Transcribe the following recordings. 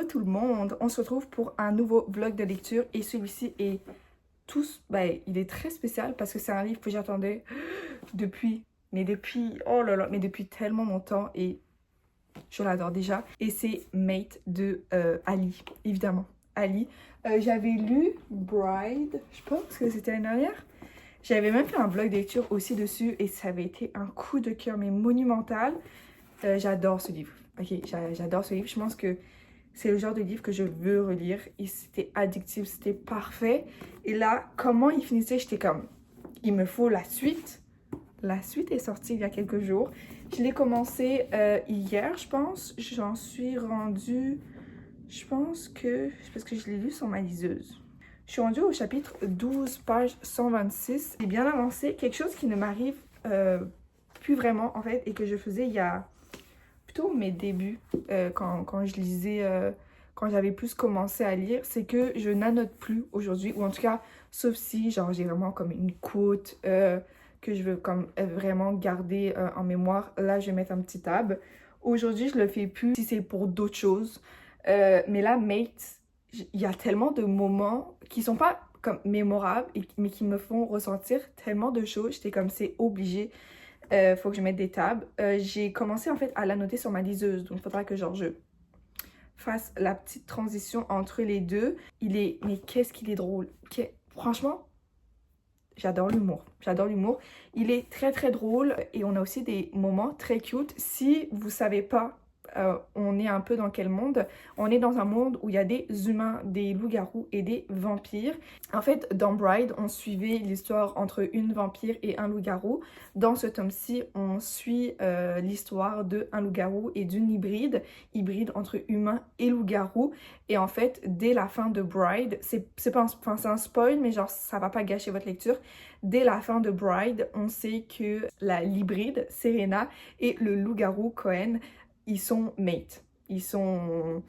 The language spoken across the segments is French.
tout le monde, on se retrouve pour un nouveau vlog de lecture et celui-ci est il est très spécial parce que c'est un livre que j'attendais oh là là, mais depuis tellement longtemps et je l'adore déjà. Et c'est Mate de Ali, évidemment, Ali. J'avais lu Bride, je pense que c'était l'année dernière. J'avais même fait un vlog de lecture aussi dessus et ça avait été un coup de cœur mais monumental. J'adore ce livre, ok, j'adore ce livre, je pense que c'est le genre de livre que je veux relire et c'était addictif, c'était parfait. Et là, comment il finissait, j'étais comme, il me faut la suite. La suite est sortie il y a quelques jours. Je l'ai commencé hier, je pense. J'en suis rendue, je pense que, parce que je l'ai lu sur ma liseuse. Je suis rendue au chapitre 12, page 126. J'ai bien avancé, quelque chose qui ne m'arrive plus vraiment en fait et que je faisais il y a plutôt mes débuts quand je lisais, quand j'avais plus commencé à lire, c'est que je n'annote plus aujourd'hui, ou en tout cas, sauf si genre j'ai vraiment comme une quote que je veux comme vraiment garder en mémoire. Là, je vais mettre un petit tab. Aujourd'hui, je le fais plus si c'est pour d'autres choses. Mais là, Mate, il y a tellement de moments qui sont pas comme mémorables, mais qui me font ressentir tellement de choses. J'étais comme, c'est obligé. Faut que je mette des tables. J'ai commencé en fait à la noter sur ma liseuse, donc il faudra que genre je fasse la petite transition entre les deux. Mais qu'est-ce qu'il est drôle. Franchement, j'adore l'humour. J'adore l'humour. Il est très très drôle et on a aussi des moments très cute. Si vous savez pas on est un peu dans quel monde? On est dans un monde où il y a des humains, des loups-garous et des vampires. En fait, dans Bride, on suivait l'histoire entre une vampire et un loup-garou. Dans ce tome-ci, on suit l'histoire d'un loup-garou et d'une hybride entre humain et loup-garou. Et en fait, dès la fin de Bride, c'est un spoil, mais genre ça va pas gâcher votre lecture. Dès la fin de Bride, on sait que l'hybride, Serena, et le loup-garou, Cohen, ils sont mates. Ils sont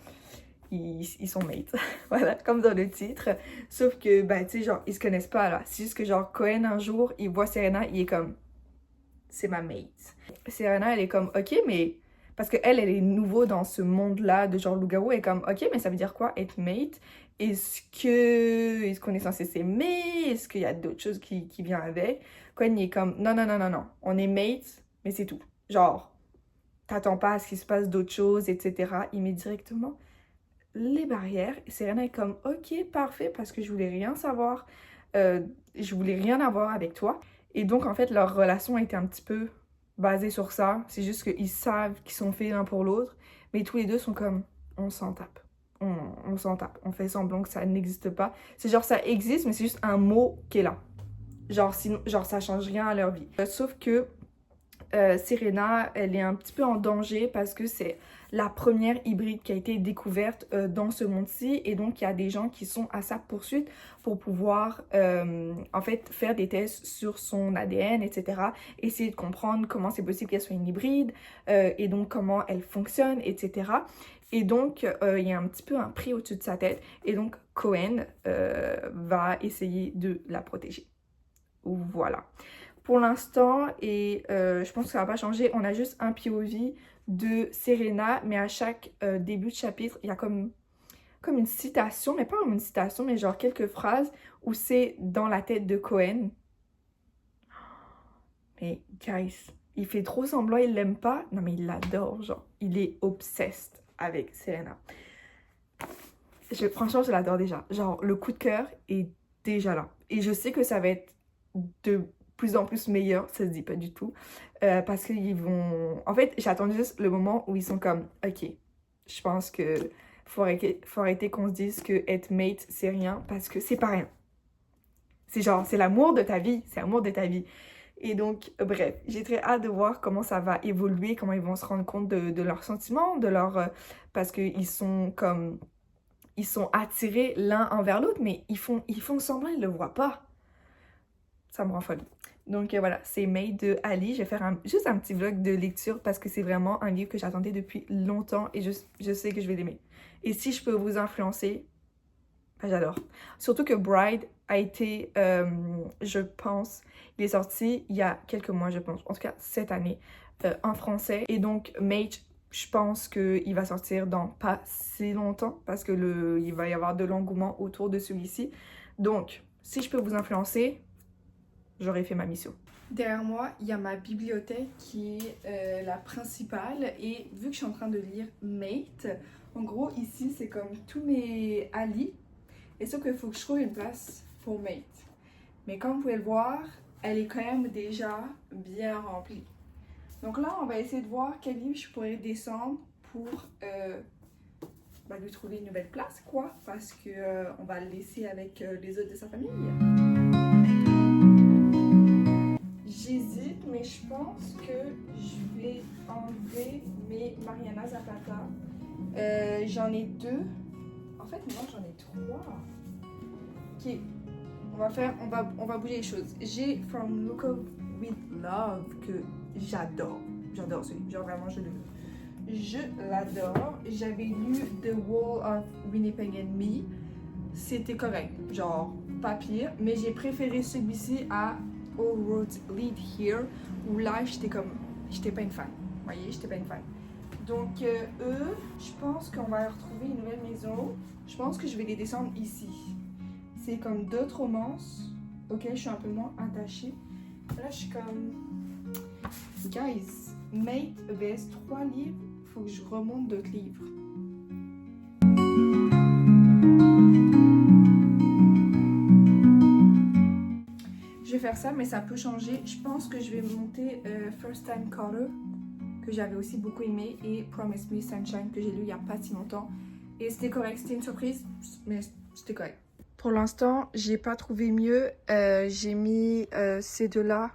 mates. Voilà, comme dans le titre. Sauf que, bah, tu sais, genre, ils se connaissent pas, là. C'est juste que, genre, Cohen, un jour, il voit Serena, il est comme, c'est ma mate. Serena, elle est comme, ok, mais... Parce qu'elle, elle est nouveau dans ce monde-là de genre loup-garou. Elle est comme, ok, mais ça veut dire quoi, être mate? Est-ce qu'on est censé s'aimer? Est-ce qu'il y a d'autres choses qui viennent avec? Cohen, il est comme, non, non, non, non, non. On est mates, mais c'est tout. Genre... T'attends pas à ce qu'il se passe d'autres choses, etc. Il met directement les barrières. Et Serena est comme, ok, parfait, parce que je voulais rien savoir. Je voulais rien avoir avec toi. Et donc, en fait, leur relation a été un petit peu basée sur ça. C'est juste qu'ils savent qu'ils sont faits l'un pour l'autre. Mais tous les deux sont comme, on s'en tape. On s'en tape. On fait semblant que ça n'existe pas. C'est genre, ça existe, mais c'est juste un mot qui est là. Genre, sinon, genre, ça change rien à leur vie. Sauf que Serena, elle est un petit peu en danger parce que c'est la première hybride qui a été découverte dans ce monde-ci et donc il y a des gens qui sont à sa poursuite pour pouvoir en fait faire des tests sur son ADN, etc. Essayer de comprendre comment c'est possible qu'elle soit une hybride et donc comment elle fonctionne, etc. Et donc, il y a un petit peu un prix au-dessus de sa tête et donc Cohen va essayer de la protéger. Voilà. Pour l'instant, et je pense que ça va pas changer, on a juste un POV de Serena, mais à chaque début de chapitre, il y a comme une citation, mais pas comme une citation, mais genre quelques phrases où c'est dans la tête de Cohen. Mais guys, il fait trop semblant, il l'aime pas. Non mais il l'adore, genre, il est obsessed avec Serena. Franchement, je l'adore déjà. Genre, le coup de cœur est déjà là. Et je sais que ça va être de plus en plus meilleur, ça se dit pas du tout, parce qu'ils vont... En fait, j'attends juste le moment où ils sont comme, ok, je pense que faut arrêter qu'on se dise que être mate, c'est rien, parce que c'est pas rien. C'est genre, c'est l'amour de ta vie, c'est l'amour de ta vie. Et donc, bref, j'ai très hâte de voir comment ça va évoluer, comment ils vont se rendre compte de leurs sentiments, parce qu'ils sont comme... Ils sont attirés l'un envers l'autre, mais ils font semblant, ils le voient pas. Ça me rend folle. Donc voilà, c'est Mate de Ali. Je vais faire juste un petit vlog de lecture parce que c'est vraiment un livre que j'attendais depuis longtemps et je sais que je vais l'aimer. Et si je peux vous influencer, ben, j'adore. Surtout que Bride a été, je pense, il est sorti il y a quelques mois, je pense, en tout cas cette année, en français. Et donc Mate, je pense qu'il va sortir dans pas si longtemps parce que il va y avoir de l'engouement autour de celui-ci. Donc, si je peux vous influencer, j'aurais fait ma mission. Derrière moi, il y a ma bibliothèque qui est la principale et vu que je suis en train de lire Mate, en gros ici c'est comme tous mes Ali et sauf qu'il faut que je trouve une place pour Mate. Mais comme vous pouvez le voir, elle est quand même déjà bien remplie. Donc là, on va essayer de voir quel livre je pourrais descendre pour lui trouver une nouvelle place, quoi, parce que on va le laisser avec les autres de sa famille. J'hésite, mais je pense que je vais enlever mes Mariana Zapata. J'en ai 2. En fait, non, j'en ai 3. Ok, on va bouger les choses. J'ai From Look Up With Love que j'adore. J'adore ce livre, genre vraiment je l'adore. J'avais lu The Wall of Winnipeg and Me. C'était correct, genre pas pire. Mais j'ai préféré celui-ci à All Roads Lead Here, où là j'étais pas une fan. Vous voyez, j'étais pas une fan. Donc eux, je pense qu'on va retrouver une nouvelle maison. Je pense que je vais les descendre ici. C'est comme d'autres romances auxquelles je suis un peu moins attachée. Là, je suis comme... Guys, Mate vs 3 livres, faut que je remonte d'autres livres. Je vais faire ça, mais ça peut changer. Je pense que je vais monter First Time Color, que j'avais aussi beaucoup aimé, et Promise Me Sunshine, que j'ai lu il n'y a pas si longtemps. Et c'était correct, c'était une surprise, mais c'était correct. Pour l'instant, j'ai pas trouvé mieux. J'ai mis ces deux-là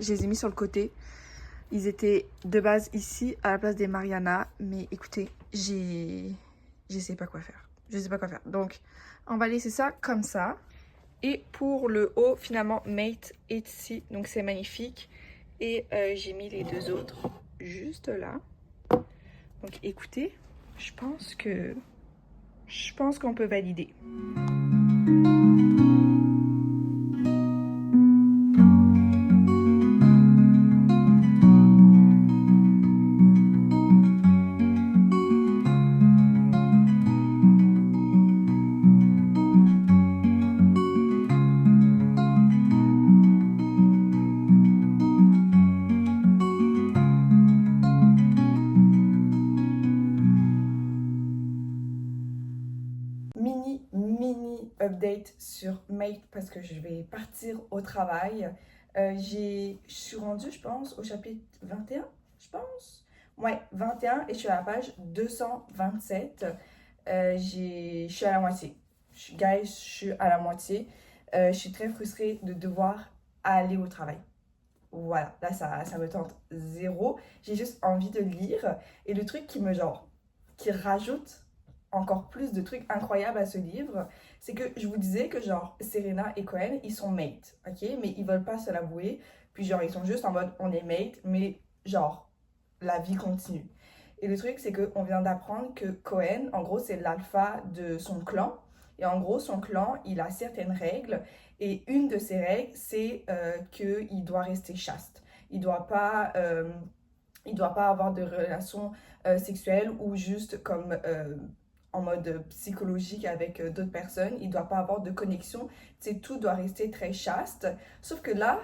je les ai mis sur le côté. Ils étaient de base ici, à la place des Mariana. Mais écoutez, je sais pas quoi faire. Je sais pas quoi faire. Donc, on va laisser ça comme ça. Et pour le haut, finalement, Mate est ici. Donc, c'est magnifique. Et j'ai mis les 2 autres juste là. Donc, écoutez, je pense qu'on peut valider. Mini update sur Mate parce que je vais partir au travail. Je suis rendue, je pense, au chapitre 21, je pense. Ouais, 21 et je suis à la page 227. Je suis à la moitié. Guys, je suis à la moitié. Je suis très frustrée de devoir aller au travail. Voilà, là ça me tente zéro. J'ai juste envie de lire. Et le truc qui rajoute encore plus de trucs incroyables à ce livre, c'est que je vous disais que genre Serena et Cohen, ils sont mates, ok? Mais ils veulent pas se l'avouer. Puis genre ils sont juste en mode on est mates, mais genre la vie continue. Et le truc c'est qu'on vient d'apprendre que Cohen, en gros c'est l'alpha de son clan. Et en gros son clan, il a certaines règles. Et une de ces règles, c'est qu'il doit rester chaste. Il doit pas avoir de relations sexuelles ou juste comme en mode psychologique avec d'autres personnes. Il doit pas avoir de connexion. Tu sais, tout doit rester très chaste. Sauf que là,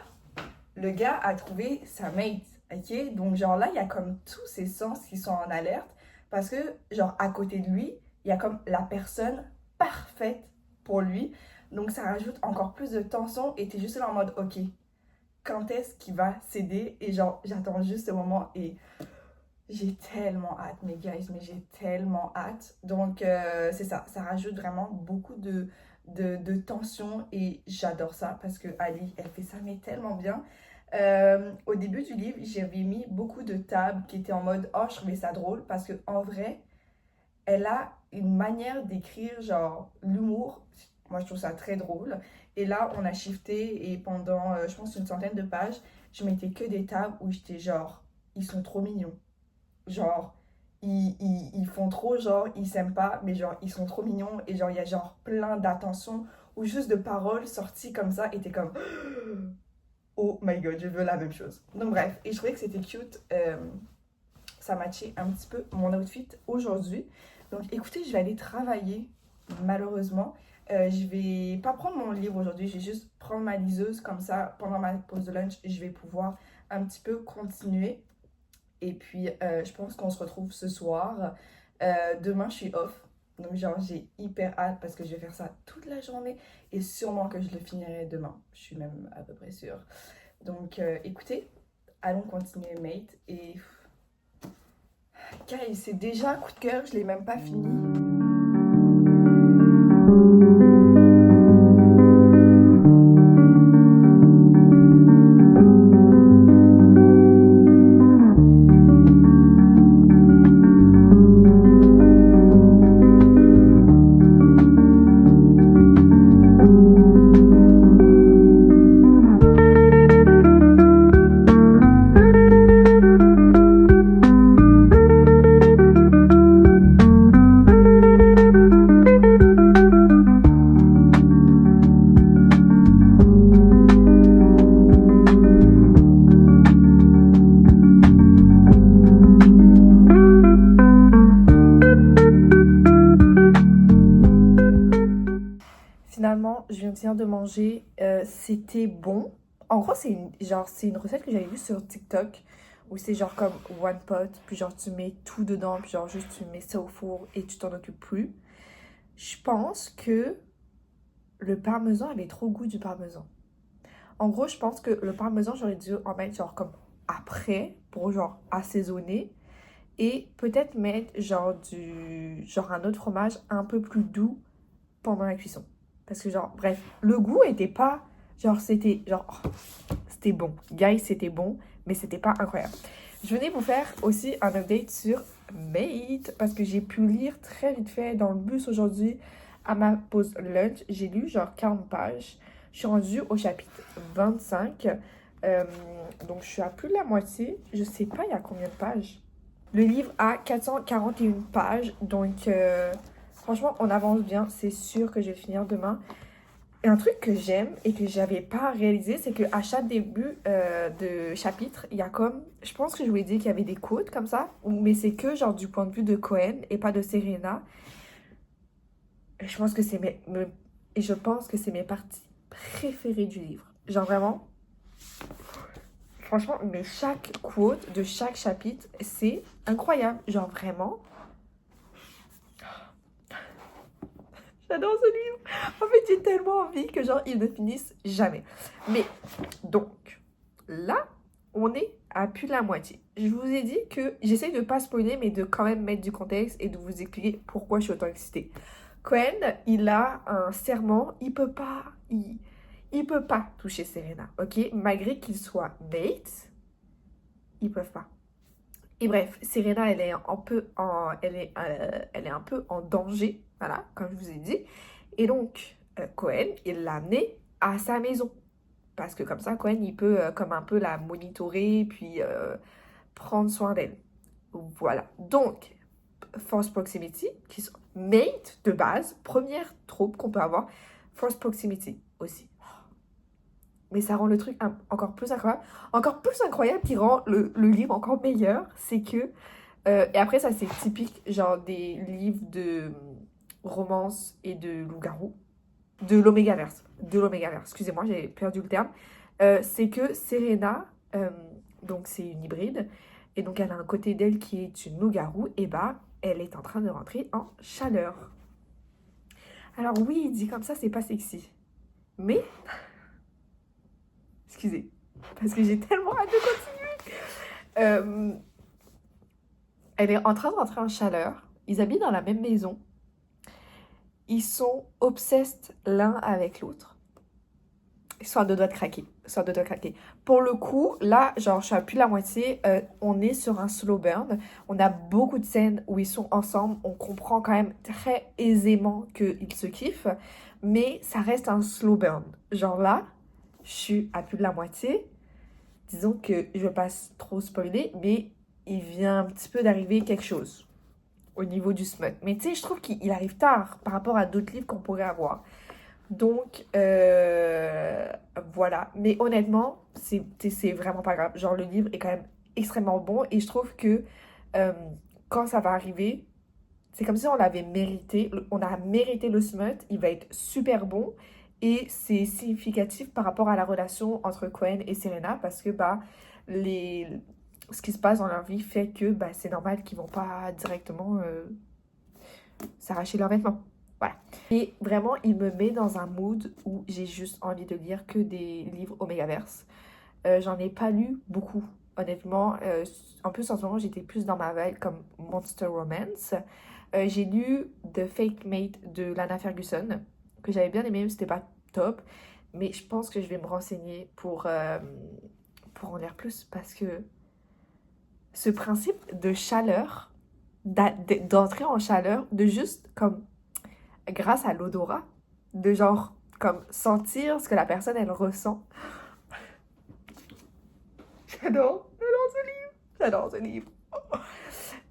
le gars a trouvé sa mate. Ok? Donc, genre là, il y a comme tous ses sens qui sont en alerte. Parce que, genre, à côté de lui, il y a comme la personne parfaite pour lui. Donc, ça rajoute encore plus de tension. Et t'es juste là en mode, ok, quand est-ce qu'il va céder? Et genre, j'attends juste ce moment et j'ai tellement hâte, mes guys, mais j'ai tellement hâte. Donc, c'est ça, ça rajoute vraiment beaucoup de tension et j'adore ça parce que Ali, elle fait ça, mais tellement bien. Au début du livre, j'avais mis beaucoup de tables qui étaient en mode, oh, je trouvais ça drôle parce que en vrai, elle a une manière d'écrire, genre, l'humour. Moi, je trouve ça très drôle. Et là, on a shifté et pendant, je pense, une centaine de pages, je mettais que des tables où j'étais genre, ils sont trop mignons. Genre, ils font trop, genre, ils s'aiment pas, mais genre, ils sont trop mignons. Et genre, il y a genre plein d'attention ou juste de paroles sorties comme ça. Et t'es comme, oh my god, je veux la même chose. Donc bref, et je trouvais que c'était cute. ça matchait un petit peu mon outfit aujourd'hui. Donc écoutez, je vais aller travailler, malheureusement. Je vais pas prendre mon livre aujourd'hui, je vais juste prendre ma liseuse, comme ça, pendant ma pause de lunch, je vais pouvoir un petit peu continuer. Et puis, je pense qu'on se retrouve ce soir. Demain, je suis off. Donc, genre, j'ai hyper hâte parce que je vais faire ça toute la journée. Et sûrement que je le finirai demain. Je suis même à peu près sûre. Donc, écoutez, allons continuer, mate. Et... Guys, c'est déjà un coup de cœur, je l'ai même pas fini. Finalement, je viens de finir de manger. C'était bon. En gros, c'est une recette que j'avais vue sur TikTok où c'est genre comme one pot, puis genre tu mets tout dedans, puis genre juste tu mets ça au four et tu t'en occupes plus. Je pense que le parmesan avait trop le goût du parmesan. En gros, je pense que le parmesan, j'aurais dû en mettre genre comme après pour genre assaisonner et peut-être mettre genre un autre fromage un peu plus doux pendant la cuisson. Parce que genre, bref, le goût était pas, c'était bon. Guys, c'était bon, mais c'était pas incroyable. Je venais vous faire aussi un update sur Mate, parce que j'ai pu lire très vite fait dans le bus aujourd'hui à ma pause lunch. J'ai lu genre 40 pages. Je suis rendue au chapitre 25. Donc je suis à plus de la moitié. Je sais pas il y a combien de pages. Le livre a 441 pages, donc... franchement, on avance bien. C'est sûr que je vais finir demain. Et un truc que j'aime et que j'avais pas réalisé, c'est qu'à chaque début de chapitre, il y a comme... Je pense que je vous ai dit qu'il y avait des quotes comme ça. Mais c'est que genre du point de vue de Cohen et pas de Serena. Et je pense que c'est mes parties préférées du livre. Genre vraiment... Franchement, mais chaque quote de chaque chapitre, c'est incroyable. Genre vraiment... J'adore ce livre. En fait, j'ai tellement envie que genre, ils ne finissent jamais. Mais, donc, là, on est à plus de la moitié. Je vous ai dit que j'essaye de ne pas spoiler, mais de quand même mettre du contexte et de vous expliquer pourquoi je suis autant excitée. Cohen, il a un serment, il peut pas toucher Serena, ok? Malgré qu'il soit mate, ils peuvent pas. Et bref, Serena, elle est un peu en danger, voilà, comme je vous ai dit. Et donc, Cohen, il l'a amenée à sa maison. Parce que comme ça, Cohen, il peut comme un peu la monitorer, puis prendre soin d'elle. Voilà. Donc, Force Proximity, qui sont mate de base, première troupe qu'on peut avoir, Force Proximity aussi. Mais ça rend le truc encore plus incroyable. Encore plus incroyable qui rend le livre encore meilleur, c'est que... et après, ça, c'est typique, genre, des livres de romance et de loup-garou. De l'Omégaverse. Excusez-moi, j'ai perdu le terme. C'est que Serena, donc c'est une hybride, et donc elle a un côté d'elle qui est une loup-garou, et bah, elle est en train de rentrer en chaleur. Alors oui, dit comme ça, c'est pas sexy. Mais... Excusez, parce que j'ai tellement hâte de continuer. Elle est en train de rentrer en chaleur. Ils habitent dans la même maison. Ils sont obsessed l'un avec l'autre. Ils sont à deux doigts de craquer. Pour le coup, là, genre, je suis à plus de la moitié. On est sur un slow burn. On a beaucoup de scènes où ils sont ensemble. On comprend quand même très aisément qu'ils se kiffent. Mais ça reste un slow burn. Genre là, je suis à plus de la moitié. Disons que je ne vais pas trop spoiler, mais il vient un petit peu d'arriver quelque chose au niveau du smut. Mais tu sais, je trouve qu'il arrive tard par rapport à d'autres livres qu'on pourrait avoir. Donc, voilà. Mais honnêtement, c'est vraiment pas grave. Genre, le livre est quand même extrêmement bon et je trouve que euh, quand ça va arriver, c'est comme si on l'avait mérité. On a mérité le smut. Il va être super bon. Et c'est significatif par rapport à la relation entre Cohen et Serena parce que bah, les... ce qui se passe dans leur vie fait que bah, c'est normal qu'ils vont pas directement s'arracher leurs vêtements. Voilà. Et vraiment, il me met dans un mood où j'ai juste envie de lire que des livres Omegaverse. J'en ai pas lu beaucoup, honnêtement. En plus, en ce moment, j'étais plus dans ma vibe comme Monster Romance. J'ai lu The Fake Mate de Lana Ferguson, que j'avais bien aimé, mais c'était pas top. Mais je pense que je vais me renseigner pour en lire plus, parce que ce principe de chaleur, d'entrer en chaleur, de juste comme, grâce à l'odorat, de genre, comme sentir ce que la personne, elle ressent. J'adore ce livre.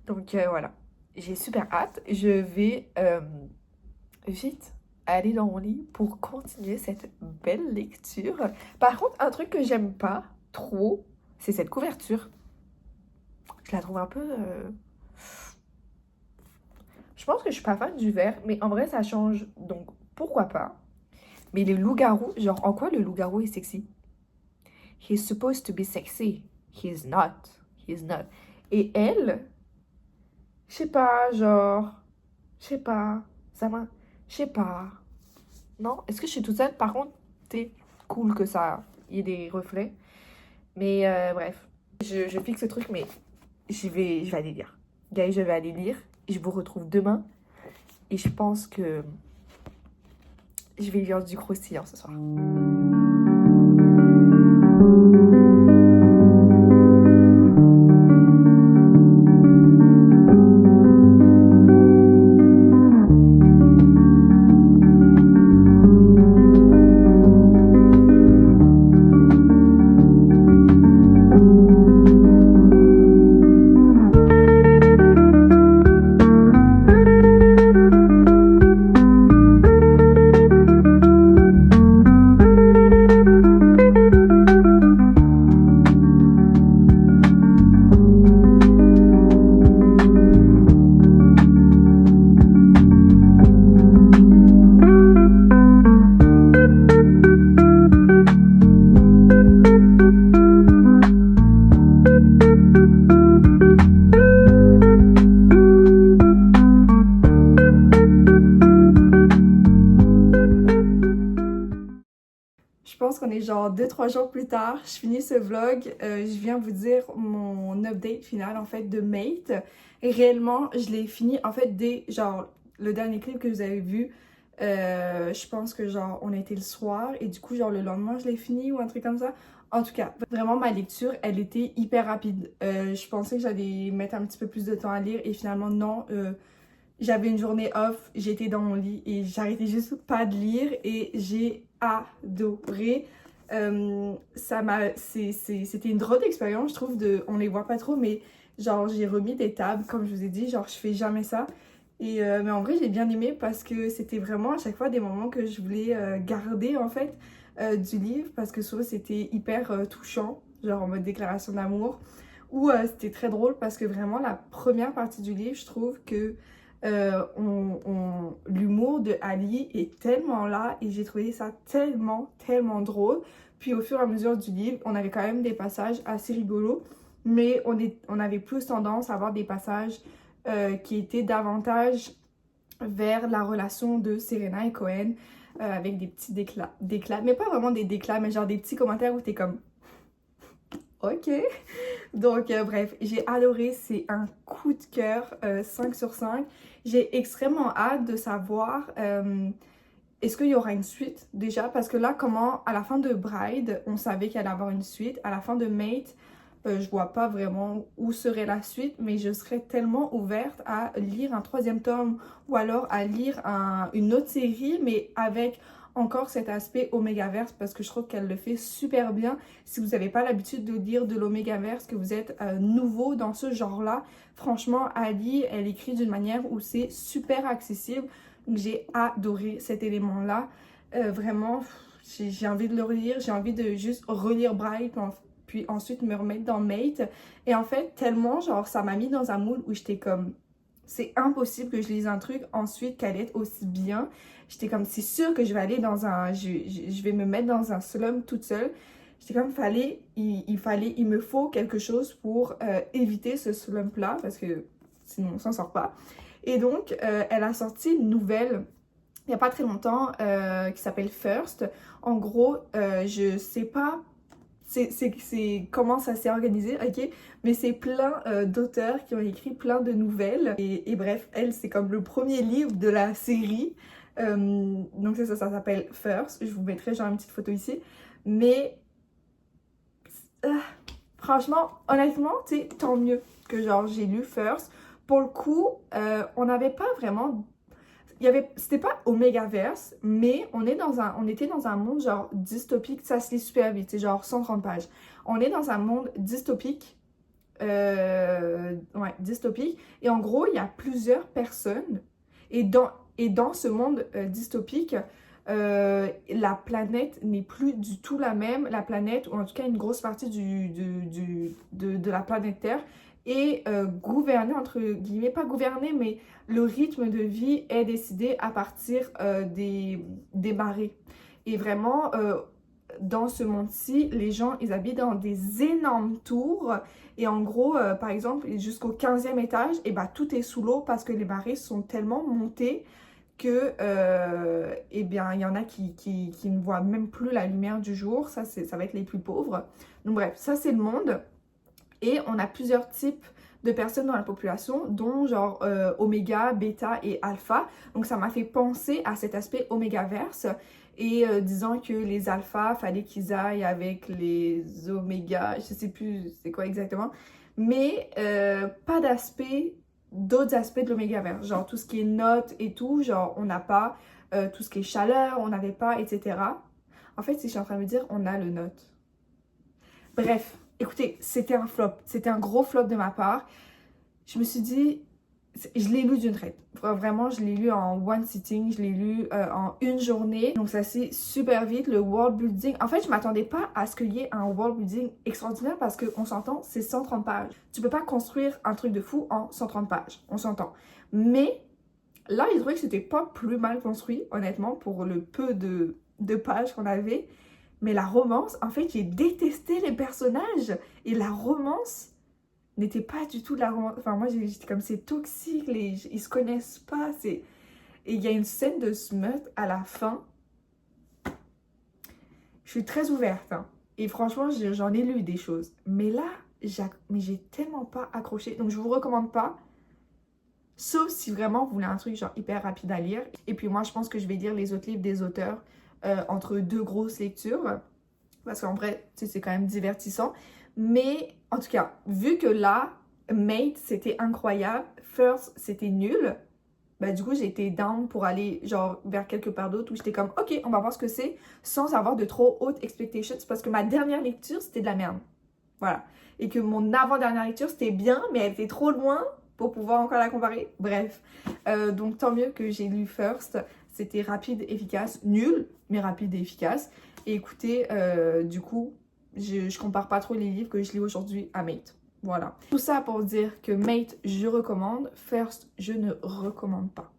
Donc voilà, j'ai super hâte. Je vais vite aller dans mon lit pour continuer cette belle lecture. Par contre, un truc que j'aime pas trop, c'est cette couverture. Je la trouve un peu... Je pense que je suis pas fan du vert, mais en vrai, ça change. Donc, pourquoi pas. Mais les loups-garous, genre, en quoi le loup-garou est sexy? He's supposed to be sexy. He's not. He's not. Et elle, je sais pas, genre... Je sais pas. Ça m'a... Je sais pas. Non? Est-ce que je suis toute seule? Par contre, c'est cool que ça y ait des reflets. Mais bref, je fixe le truc, mais je vais aller lire. Guys, je vais aller lire. Je vous retrouve demain. Et je pense que je vais lire du croustillant ce soir. Je pense qu'on est genre 2-3 jours plus tard. Je finis ce vlog. Je viens vous dire mon update final en fait de Mate. Et réellement, je l'ai fini en fait dès genre le dernier clip que vous avez vu. Je pense que genre on était le soir et du coup genre le lendemain je l'ai fini ou un truc comme ça. En tout cas, vraiment ma lecture elle était hyper rapide. Je pensais que j'allais mettre un petit peu plus de temps à lire et finalement non. J'avais une journée off, j'étais dans mon lit et j'arrêtais juste pas de lire et j'ai adoré. C'était une drôle d'expérience, je trouve, on les voit pas trop, mais genre j'ai remis des tables, comme je vous ai dit, genre je fais jamais ça. Mais en vrai j'ai bien aimé parce que c'était vraiment à chaque fois des moments que je voulais garder en fait du livre parce que souvent c'était hyper touchant, genre en mode déclaration d'amour. Ou c'était très drôle parce que vraiment la première partie du livre, je trouve que l'humour de Ali est tellement là et j'ai trouvé ça tellement drôle. Puis au fur et à mesure du livre, on avait quand même des passages assez rigolos, mais on avait plus tendance à avoir des passages qui étaient davantage vers la relation de Serena et Cohen, avec des petits déclats, mais pas vraiment des déclats, mais genre des petits commentaires où t'es comme ok. Donc bref, j'ai adoré, c'est un coup de cœur 5 sur 5. J'ai extrêmement hâte de savoir est-ce qu'il y aura une suite déjà, parce que là comment à la fin de Bride, on savait qu'il allait avoir une suite, à la fin de Mate, je vois pas vraiment où serait la suite, mais je serais tellement ouverte à lire un troisième tome ou alors à lire une autre série, mais avec encore cet aspect Omegaverse parce que je trouve qu'elle le fait super bien. Si vous n'avez pas l'habitude de lire de l'Omegaverse, que vous êtes nouveau dans ce genre-là, franchement, Ali, elle écrit d'une manière où c'est super accessible. Donc j'ai adoré cet élément-là. Vraiment, j'ai envie de le relire, j'ai envie de juste relire Bright, puis ensuite me remettre dans Mate. Et en fait, tellement, genre, ça m'a mis dans un mood où j'étais comme, c'est impossible que je lise un truc ensuite qu'elle est aussi bien. J'étais comme, c'est sûr que je vais aller dans un, je vais me mettre dans un slum toute seule. J'étais comme, il me faut quelque chose pour éviter ce slump-là, parce que sinon on s'en sort pas. Et donc, elle a sorti une nouvelle, il n'y a pas très longtemps, qui s'appelle First. En gros, je sais pas c'est comment ça s'est organisé, ok? Mais c'est plein d'auteurs qui ont écrit plein de nouvelles. Et bref, elle, c'est comme le premier livre de la série. Donc ça s'appelle First. Je vous mettrai genre une petite photo ici. Mais franchement, honnêtement, tu sais, tant mieux que genre j'ai lu First. Pour le coup, on n'avait pas vraiment... C'était pas Omegaverse, mais on était dans un monde genre dystopique, ça se lit super vite, c'est genre 130 pages. On est dans un monde dystopique, dystopique, et en gros, il y a plusieurs personnes, et dans ce monde dystopique, la planète n'est plus du tout la même, la planète, ou en tout cas une grosse partie de la planète Terre, et gouverner, entre guillemets, pas gouverner, mais le rythme de vie est décidé à partir des marées. Et vraiment, dans ce monde-ci, les gens, ils habitent dans des énormes tours. Et en gros, par exemple, jusqu'au 15e étage, et bah, tout est sous l'eau parce que les marées sont tellement montées que, eh bien, il y en a qui ne voient même plus la lumière du jour. Ça va être les plus pauvres. Donc bref, ça c'est le monde. Et on a plusieurs types de personnes dans la population, dont genre oméga, bêta et alpha. Donc ça m'a fait penser à cet aspect omégaverse. Et disant que les alphas, fallait qu'ils aillent avec les omégas, je sais plus c'est quoi exactement. Mais pas d'autres aspects de l'omégaverse. Genre tout ce qui est notes et tout, genre on n'a pas. Tout ce qui est chaleur, on n'avait pas, etc. En fait, si je suis en train de me dire, on a le note. Bref. Écoutez, c'était un flop, c'était un gros flop de ma part. Je me suis dit, je l'ai lu d'une traite. Vraiment, je l'ai lu en one sitting, je l'ai lu en une journée. Donc ça c'est super vite, le world building. En fait, je m'attendais pas à ce qu'il y ait un world building extraordinaire parce qu'on s'entend, c'est 130 pages. Tu peux pas construire un truc de fou en 130 pages, on s'entend. Mais là, j'ai trouvé que c'était pas plus mal construit, honnêtement, pour le peu de pages qu'on avait. Mais la romance, en fait, j'ai détesté les personnages. Et la romance n'était pas du tout de la romance. Enfin, moi, j'étais comme, c'est toxique, ils se connaissent pas. Et il y a une scène de smut à la fin. Je suis très ouverte, hein. Et franchement, j'en ai lu des choses. Mais là, j'ai tellement pas accroché. Donc, je vous recommande pas. Sauf si vraiment vous voulez un truc genre hyper rapide à lire. Et puis moi, je pense que je vais lire les autres livres des auteurs entre deux grosses lectures. Parce qu'en vrai, c'est quand même divertissant. Mais en tout cas, vu que là, Mate, c'était incroyable. First, c'était nul. Bah, du coup, j'ai été down pour aller genre vers quelque part d'autre où j'étais comme, ok, on va voir ce que c'est sans avoir de trop hautes expectations. Parce que ma dernière lecture, c'était de la merde. Voilà. Et que mon avant-dernière lecture, c'était bien, mais elle était trop loin pour pouvoir encore la comparer. Bref. Donc, tant mieux que j'ai lu First. C'était rapide, efficace, nul, mais rapide et efficace. Et écoutez, du coup, je compare pas trop les livres que je lis aujourd'hui à Mate. Voilà. Tout ça pour dire que Mate, je recommande. First, je ne recommande pas.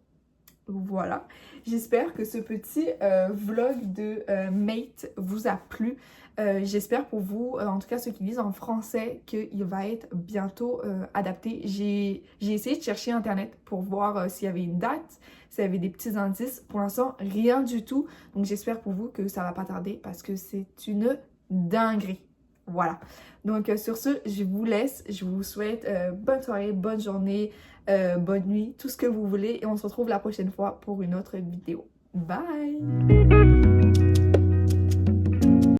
Voilà. J'espère que ce petit vlog de Mate vous a plu. J'espère pour vous, en tout cas ceux qui lisent en français, qu'il va être bientôt adapté. J'ai essayé de chercher internet pour voir s'il y avait une date, s'il y avait des petits indices. Pour l'instant, rien du tout. Donc j'espère pour vous que ça va pas tarder parce que c'est une dinguerie. Voilà. Donc sur ce, je vous laisse. Je vous souhaite bonne soirée, bonne journée, bonne nuit, tout ce que vous voulez. Et on se retrouve la prochaine fois pour une autre vidéo. Bye!